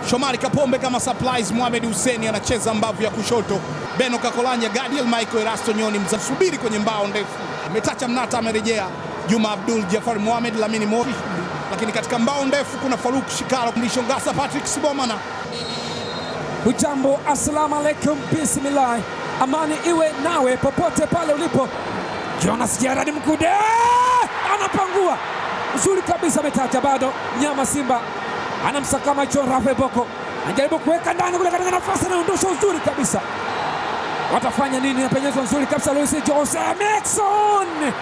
Shomari Kapombe kama surprise. Mohamed Hussein anacheza mbavu ya kushoto. Beno Kakolanya, Gadiel Michael, Erasto Nyoni mzasubiri kwenye mbao ndefu. Metacha Mnata amerejea. Juma Abdul, Jafar Mohamed, Lamini Mori. Lakini katika mbao ndefu kuna Faruk Shikalo, Mlishongasa, Patrick Sibomana. Ujambo, assalamu alaikum, bismillah. Amani iwe nawe popote pale ulipo. Jonas Gerard Mkude anapangua uzuri kabisa, Metacha bado mnyama Simba anamsakama John Raphael Bocco, anajaribu kuweka ndani kule katika nafasi, anaondosha uzuri kabisa. Watafanya nini? Napenyezwa nzuri kabisa, Luis Jose Miquissone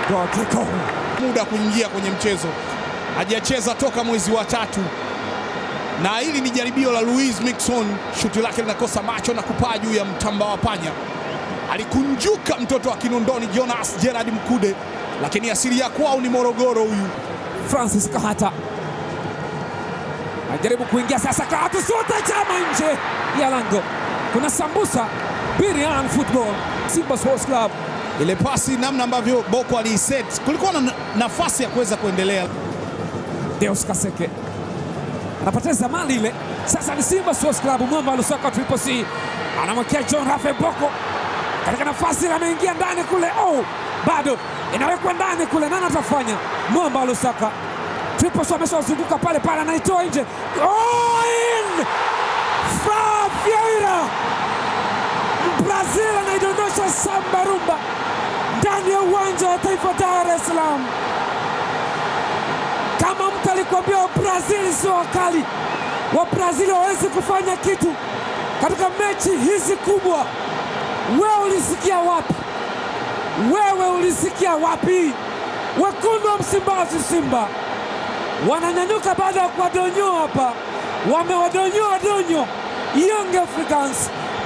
Godrigo. Muda kuingia kwenye mchezo, hajacheza toka mwezi wa 3, na hili ni jaribio la Luis Miquissone. Shuti lake linakosa macho na kupaa juu ya mtamba wa panya. Alikunjuka mtoto wa Kinondoni Jonas Gerard Mkude, lakini asili ya kwao ni Morogoro. Huyu Francis Kahata anajaribu kuingia sasa, Kahata sote chama nje ya lango. Kuna sambusa Birian Football Simba Sports Club. Ile pasi namna ambavyo Bocco aliiset, kulikuwa na nafasi ya kuweza kuendelea. Deus Kaseke anapoteza mali ile. Sasa ni Simba Sports Club, mwamba wa Lusaka Triple C anamwekea John Raphael Bocco katika nafasi, ameingia ndani kule. Bado inawekwa ndani kule, nani atafanya? Mwamba wa Lusaka Triple C ameshazunguka pale pale, anaitoa nje. In Fra Vieira, Brazil anaidondosha samba rumba ndani ya uwanja wa Taifa Dar es Salaam. Kama mtu alikwambia Brazil sio wakali, wa Brazil hawezi kufanya kitu katika mechi hizi kubwa, wewe ulisikia wapi? Wewe ulisikia wapi? Wekundu wa Msimbazi Simba wananyanyuka baada ya kuwadonyoa hapa, wamewadonyoa Young Africans.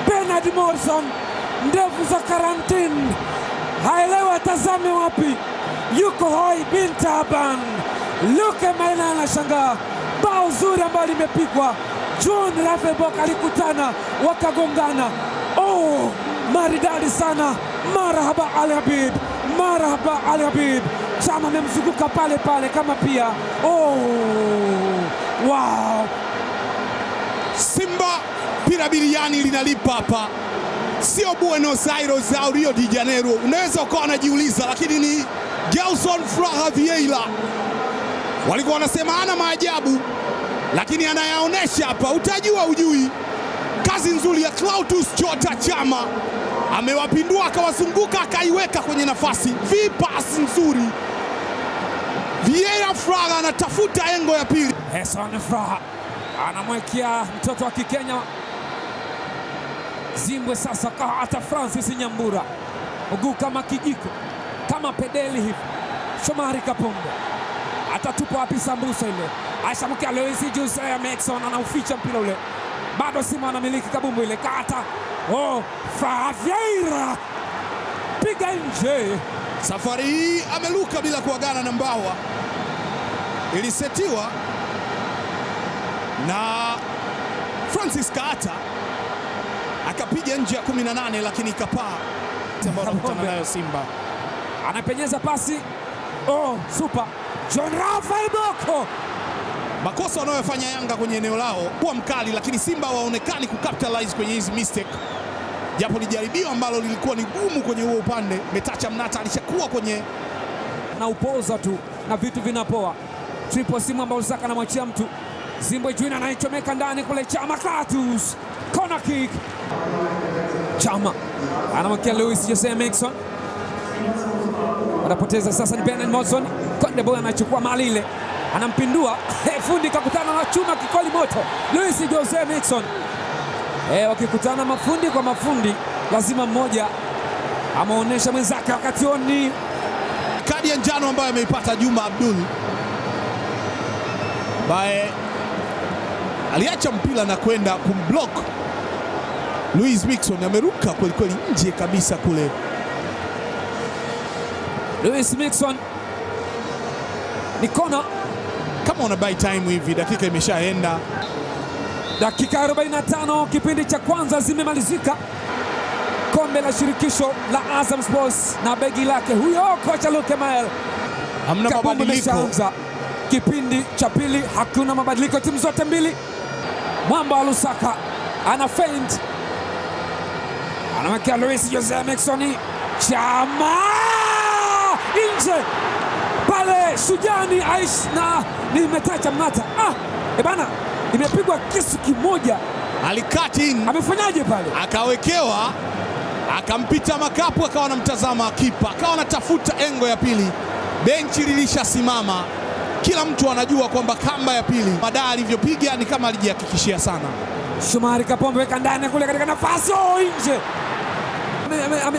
Bernard Morrison ndevu za karantini, haelewa atazame wapi. Yuko hoi bin Taban, Luke Maina anashangaa. Bao zuri ambalo limepigwa, John Raphael Bocco alikutana wakagongana. Maridadi sana. Marhaba Ali Habib, marhaba Ali Habib. Chama amemzunguka pale pale kama pia. Wow. Simba pira biriani linalipa hapa, sio Buenos Aires au Rio de Janeiro. Unaweza ukawa unajiuliza, lakini ni Gelson Fra Vieira. Walikuwa wanasema ana maajabu, lakini anayaonesha hapa, utajua ujui. Kazi nzuri ya Clatous Chota Chama, amewapindua akawazunguka akaiweka kwenye nafasi. Vipasi nzuri, Vieira Fraga anatafuta engo ya pili. Gerson Fraga anamwekea mtoto wa Kikenya Zimbwe. Sasa Kahata Francis Nyambura, mguu kama kijiko, kama pedeli hivi. Shomari Kapombe atatupa wapi sambusa ile? Aishamkia Luis Jose Miquissone, anauficha mpira ule. Bado Simba anamiliki kabumbu ile. Kahata Fra Vieira piga nje. Safari hii ameluka bila kuagana na mbawa, ilisetiwa na Francis Kahata akapiga nje ya 18, lakini ikapaa. Nayo Simba anapenyeza pasi. Super John Raphael Bocco. Makosa wanayofanya Yanga kwenye eneo lao kuwa mkali, lakini Simba waonekani kucapitalize kwenye hizi mistake, japo ni jaribio ambalo lilikuwa ni gumu kwenye huo upande. Metacha Mnata alishakuwa kwenye na upoza tu na vitu vinapoa. Triple C ambao Lusaka anamwachia mtu. Zimbwe Junior anaichomeka ndani kule. Chama Clatous, corner kick. Chama anamwekea Luis Jose Miquissone, anapoteza sasa. Ni Bernard Morrison, Konde Boy anachukua mali ile, anampindua. Fundi kakutana na chuma kikoli moto. Luis Jose Miquissone, wakikutana mafundi kwa mafundi, lazima mmoja amaonesha mwenzake. Wakati ni kadi ya njano ambayo ameipata Juma Abdul, bae aliacha mpira na kwenda kumblock Luis Miquissone. Ameruka kweli kweli nje kabisa kule. Luis Miquissone ni kona. Kama una buy time hivi, dakika imeshaenda. Dakika 45 kipindi cha kwanza zimemalizika. Kombe la shirikisho la Azam Sports na begi lake huyo kocha Luke Mael. Hamna mabadiliko. Kipindi cha pili hakuna mabadiliko, timu zote mbili Mwamba wa Lusaka ana feint, anamwekea Luis Jose Miquissone. Chama nje pale, Shujani Aish na nimetacha mnata. Ebana, imepigwa kisu kimoja. Alikati in, amefanyaje pale? Akawekewa, akampita makapu, akawa anamtazama kipa, akawa anatafuta engo ya pili. Benchi lilishasimama, kila mtu anajua kwamba kamba ya pili baada alivyopiga ni kama alijihakikishia sana. Shomari Kapombe weka ndani kule katika nafasi nje.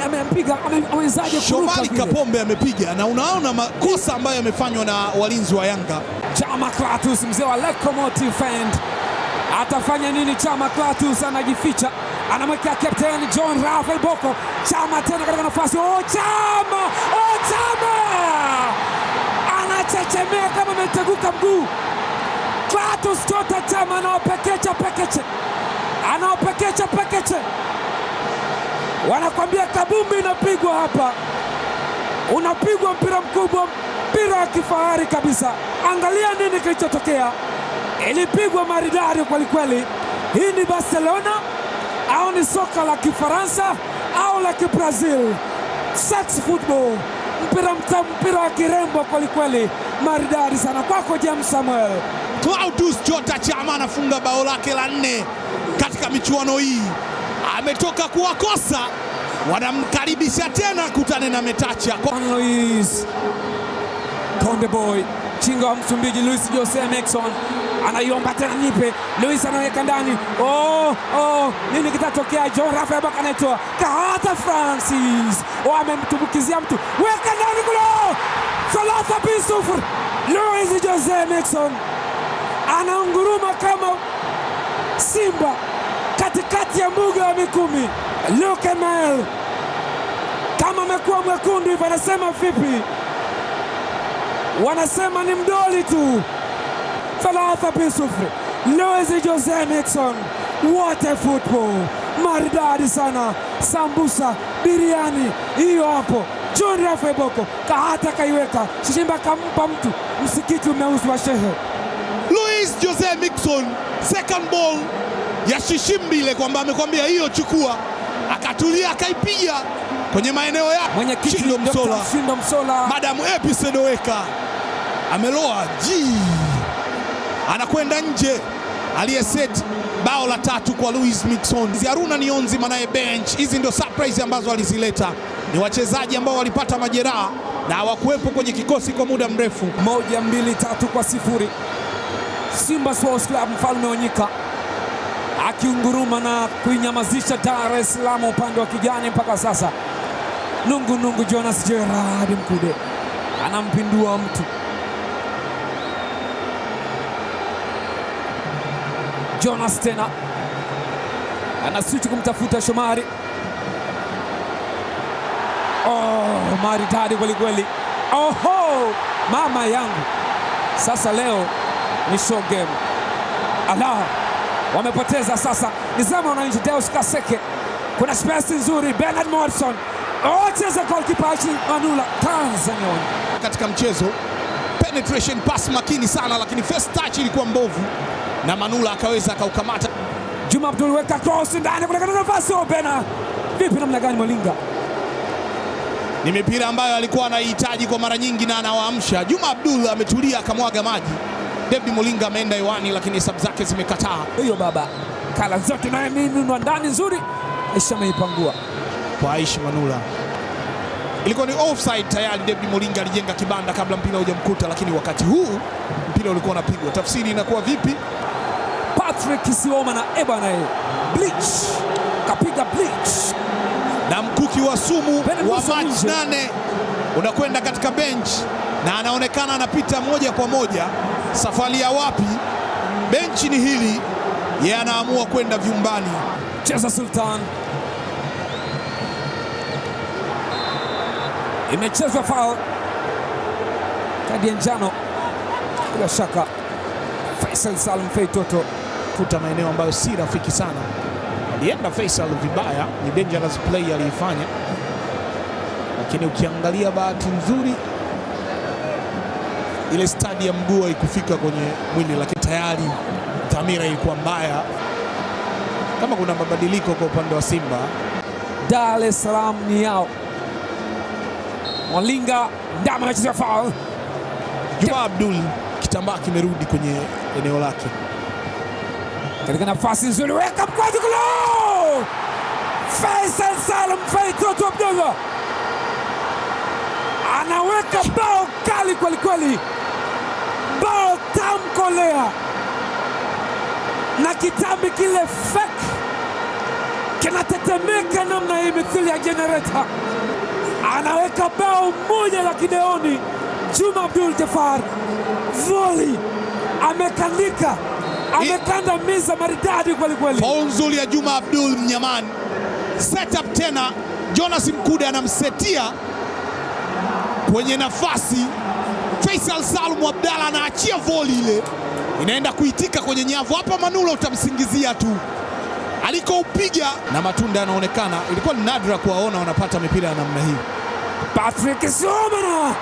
Amempiga, amewezaje kuruka? Shomari Kapombe amepiga, na unaona makosa ambayo yamefanywa na walinzi wa Yanga. Chama Clatous, mzee wa Locomotive Fend, atafanya nini? Chama Clatous anajificha, anamwekea captain John Raphael Bocco. Chama tena katika nafasi. Chama anachechemea kama ameteguka mguu. Clatous Chota Chama anaopekecha pekeche. Wanakwambia kabumbi inapigwa hapa, unapigwa mpira mkubwa, mpira wa kifahari kabisa. Angalia nini kilichotokea, ilipigwa maridadi kwelikweli. Hii ni Barcelona au ni soka la Kifaransa au la Kibrazil? Sex football, mpira mtamu, mpira wa kirembo kwelikweli, maridadi sana. Kwako James Samuel. Clatous Chota Chama anafunga bao lake la 4 katika michuano hii. Ametoka kuwakosa, wanamkaribisha tena kutane na Metacha. Luis Konde Boy, chinga wa Msumbiji, Luis Jose Miquissone anaiomba tena, nipe. Luis anaweka ndani. Nini kitatokea? John Raphael Bocco anatoa, Kahata Francis amemtumbukizia mtu, weka ndani kule. 3-0. Luis Jose Miquissone anaunguruma kama simba katikati ya mbuga wa Mikumi. Luke Mel kama amekuwa mwekundu hivi, anasema vipi? Wanasema ni mdoli tu. 3-0. Luis Jose Miquissone, what a football, maridadi sana. Sambusa biriani hiyo hapo. John Raphael Bocco Kahata kaiweka, Shimba kampa mtu, msikiti umeuzwa shehe. Luis Jose Miquissone, second ball ya Shishimbi ile, kwamba amekwambia hiyo chukua, akatulia akaipiga kwenye maeneo ya mwenyekiti Shindo Msola, Madam Episode Weka ameloa anakwenda nje. Aliyeset bao la 3 kwa Luis Miquissone. Haruna Nionzi manaye bench. Hizi ndio surprise ambazo alizileta, ni wachezaji ambao walipata majeraha na hawakuwepo kwenye kikosi kwa muda mrefu. 1-2-3 Simba Sports Club, Mfalme Onyika akiunguruma na kuinyamazisha Dar es Salaam upande wa kijani mpaka sasa. Nungu Jonas Gerard Mkude anampindua mtu. Jonas tena anaswitch kumtafuta Shomari. Maridadi kwelikweli. Mama yangu, sasa leo ni show game. Wamepoteza sasa. Nizama wananchi. Deus Kaseke, kuna space nzuri. Bernard Morrison cheza goalkeeper Manula Tanzania. Katika mchezo penetration pass makini sana, lakini first touch ilikuwa mbovu na Manula akaweza akaukamata. Juma Abdul weka cross ndani kule katika nafasi. Bena vipi, namna gani Mwalinga? Ni mipira ambayo alikuwa anahitaji kwa mara nyingi na anawaamsha. Juma Abdul ametulia akamwaga maji. David Molinga ameenda hewani, lakini hesabu zake zimekataa. Hiyo baba kala zote naye mimi ndani nzuri, Aisha ameipangua kwa Aisha Manula. Ilikuwa ni offside tayari. David Molinga alijenga kibanda kabla mpira hujamkuta, lakini wakati huu mpira ulikuwa unapigwa. Tafsiri inakuwa vipi? Patrick Sioma na Bleach kapiga Bleach na mkuki wa sumu wa match 8 unakwenda katika bench, na anaonekana anapita moja kwa moja. Safari ya wapi? Benchi ni hili, yeye anaamua kwenda vyumbani. Cheza Sultan, imechezwa foul, kadi ya njano bila shaka. Faisal Salum Feitoto futa maeneo ambayo si rafiki sana. Alienda Faisal vibaya, ni dangerous play aliifanya, lakini ukiangalia bahati nzuri ile stadium mguu haikufika kwenye mwili, lakini tayari dhamira ilikuwa mbaya. Kama kuna mabadiliko kwa upande wa Simba, Dar es Salaam ni yao. Mwalinga Ndama anacheza foul. Juma Abdul kitambaa kimerudi kwenye eneo lake katika nafasi nzuri, weka mkwaju kule. Faisal Salum Faitoto Abdullah anaweka bao kali kweli kweli, bao tamkolea na kitambi kile fake kinatetemeka namna hii mithili ya generator. Anaweka bao moja la kideoni. Juma Abdul Jafar volley amekandika, amekanda miza maridadi kweli kweli. Bao nzuri ya Juma Abdul Mnyaman. Setup tena, Jonas Mkude anamsetia kwenye nafasi. Faisal Salum Abdalla anaachia volley ile, inaenda kuitika kwenye nyavu. Hapa Manula utamsingizia tu alikoupiga, na matunda yanaonekana. Ilikuwa ni nadra kuwaona wanapata mipira ya namna hii. Patrick Sumana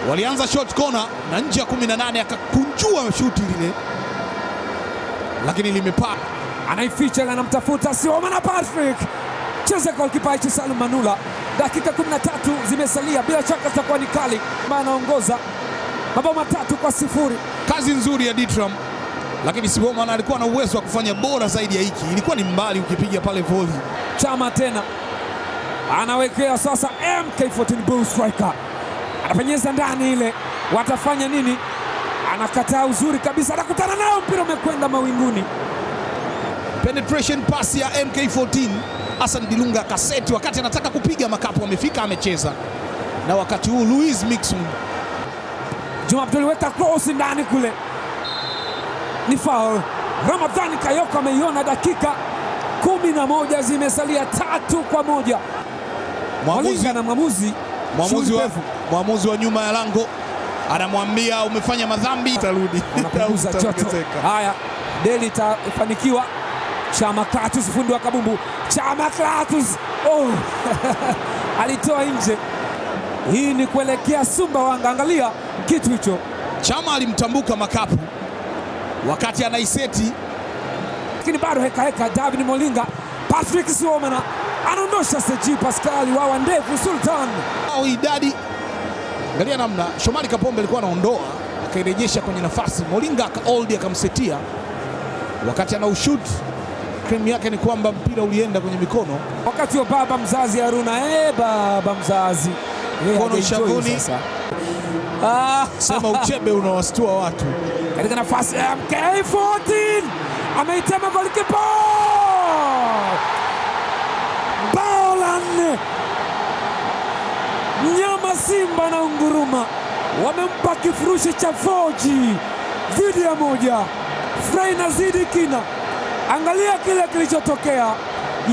walianza short corner na nje ya 18 akakunjua shuti lile, lakini limepaa. Anaificha na anamtafuta Sumana. Patrick cheza goalkeeper Salum Manula. Dakika 13 zimesalia, bila shaka zitakuwa ni kali. Anaongoza mabao 3-0. Kazi nzuri ya Ditram, lakini Sibomana alikuwa na uwezo wa kufanya bora zaidi ya hiki. Ilikuwa ni mbali ukipiga pale volley. Chama tena anawekea sasa MK14 Bull Striker, anapenyeza ndani ile, watafanya nini? Anakataa uzuri kabisa, anakutana nao, mpira umekwenda mawinguni. Penetration pass ya MK14, Hassan Dilunga kaseti wakati anataka kupiga makapu, amefika amecheza. Na wakati huu Louis Mixon, Juma Abdul weka cross ndani kule, ni foul. Ramadhani Kayoko ameiona. Dakika 11 zimesalia, 3-1. Mwamuzi wa nyuma ya lango anamwambia umefanya madhambi, tarudi. Anapunguza joto. Haya, Deli itafanikiwa. Chama Clatous, fundi wa kabumbu. Chama Clatous, oh. Alitoa nje. Hii ni kuelekea Sumbawanga. Angalia kitu hicho. Chama alimtambuka makapu wakati anaiseti, lakini bado heka. David Molinga, Patrick Sumana anaondosha Seji Pascal wawa ndefu Sultan. Au idadi, angalia namna Shomari Kapombe alikuwa anaondoa akairejesha kwenye nafasi. Molinga akaoldi akamsetia wakati ana ushoot. Kremi yake ni kwamba mpira ulienda kwenye mikono. Wakati wa baba mzazi Haruna, baba mzazi mkono shavuni. Sema uchebe unawastua watu. Katika nafasi ya MK14 ameitema golikipa. Bao la 4. Mnyama Simba na unguruma wamempa kifurushi cha 4G dhidi ya 1. Frei nazidi kina. Angalia kile kilichotokea.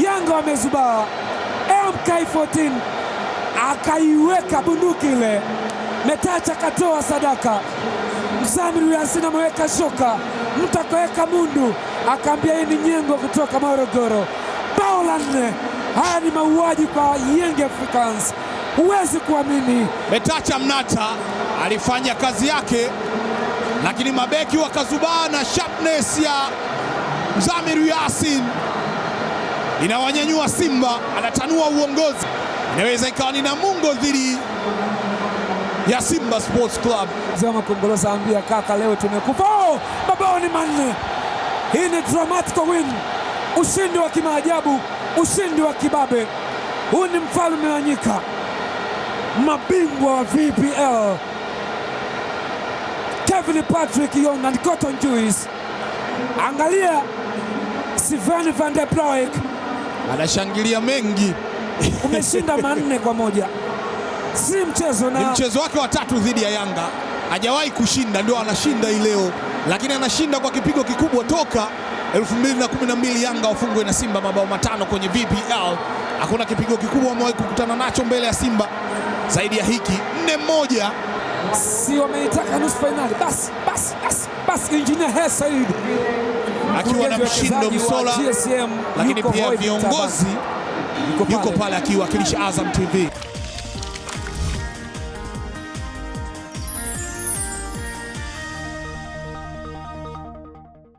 Yanga wamezubaa. MK14 akaiweka bunduki ile. Metacha katoa sadaka. Mzamiru Yasin ameweka shoka. Mtu akaweka mundu, akaambia hii ni nyengo kutoka Morogoro. Bao la 4. Haya ni mauaji kwa Young Africans. Huwezi kuamini. Metacha Mnata alifanya kazi yake, lakini mabeki wakazubaa na sharpness ya Mzamiru Yasin inawanyanyua Simba. Anatanua uongozi. Inaweza ikawa ni Namungo dhidi ya Simba Sports Club. Zama Kongolosa ambia kaka, leo tumekufa. Mabao ni 4. Hii ni dramatic win. Ushindi wa kimaajabu, ushindi wa kibabe. Huu ni mfalme wa nyika, mabingwa wa VPL. Kevin Patrick Young and Cotton Juice. Angalia Sven van der Broek anashangilia mengi. Umeshinda 4-1. Si mchezo, na ni mchezo wake wa 3 dhidi ya Yanga. Hajawahi kushinda, ndio anashinda hii leo, lakini anashinda kwa kipigo kikubwa. Toka 2012 Yanga wafungwe na Simba mabao 5 kwenye VPL. Hakuna kipigo kikubwa wamewahi kukutana nacho mbele ya Simba zaidi ya hiki. 4-1. Si wameitaka nusu finali. Basi Engineer Hersaid akiwa na Mshindo Msola, lakini pia viongozi yuko pale akiwakilisha Azam TV.